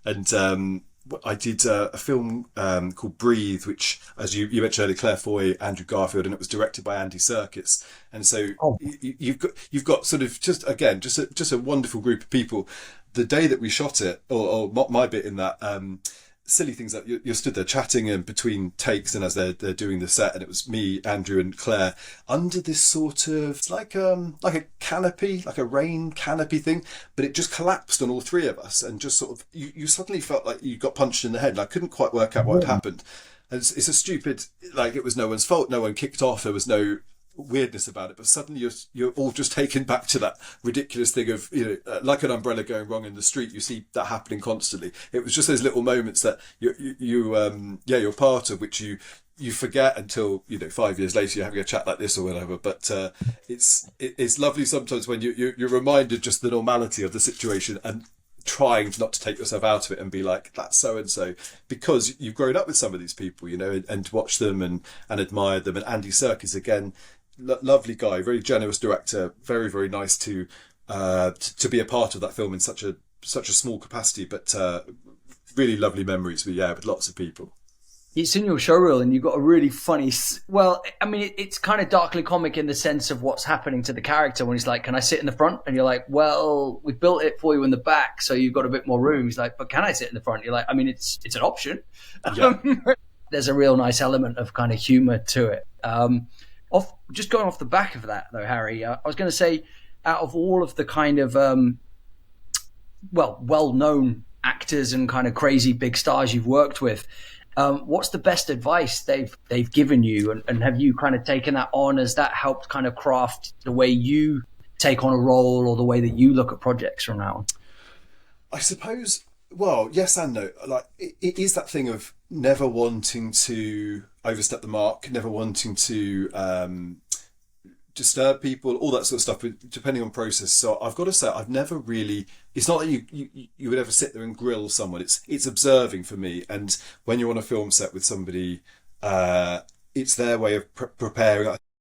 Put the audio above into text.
And I did a film called Breathe, which, as you mentioned earlier, Claire Foy, Andrew Garfield, and it was directed by Andy Serkis. And so Oh, you've got sort of just a wonderful group of people. The day that we shot it, or my bit in that, silly things that you're stood there chatting in between takes and as they're doing the set, and it was me, Andrew, and Claire under this sort of, it's like a canopy, like a rain canopy thing, but it just collapsed on all three of us, and just sort of you suddenly felt like you got punched in the head. And I couldn't quite work out what had really? happened. And it's a stupid, like, it was no one's fault. No one kicked off. There was no weirdness about it, but suddenly you're all just taken back to that ridiculous thing of, like an umbrella going wrong in the street. You see that happening constantly. It was just those little moments that you're part of, which you forget until 5 years later you're having a chat like this or whatever. But it's lovely sometimes when you're reminded just the normality of the situation, and trying not to take yourself out of it and be like, that's so and so, because you've grown up with some of these people, and watch them and admire them. And Andy Serkis, again, lovely guy, very generous director, very, very nice to be a part of that film in such a small capacity, but really lovely memories with lots of people. It's in your showreel, and you've got a really funny. Well, I mean, it's kind of darkly comic in the sense of what's happening to the character when he's like, "Can I sit in the front?" And you're like, "Well, we built it for you in the back, so you've got a bit more room." He's like, "But can I sit in the front?" You're like, "I mean, it's an option." Yeah. There's a real nice element of kind of humor to it. Just going off the back of that, though, Harry, I was going to say, out of all of the kind of well-known actors and kind of crazy big stars you've worked with, what's the best advice they've given you, and have you kind of taken that on? Has that helped kind of craft the way you take on a role, or the way that you look at projects from now on? I suppose, well, yes and no. Like, it is that thing of never wanting to overstep the mark, never wanting to disturb people, all that sort of stuff, depending on process. So I've got to say, I've never really. It's not that you would ever sit there and grill someone. It's observing for me. And when you're on a film set with somebody, it's their way of preparing.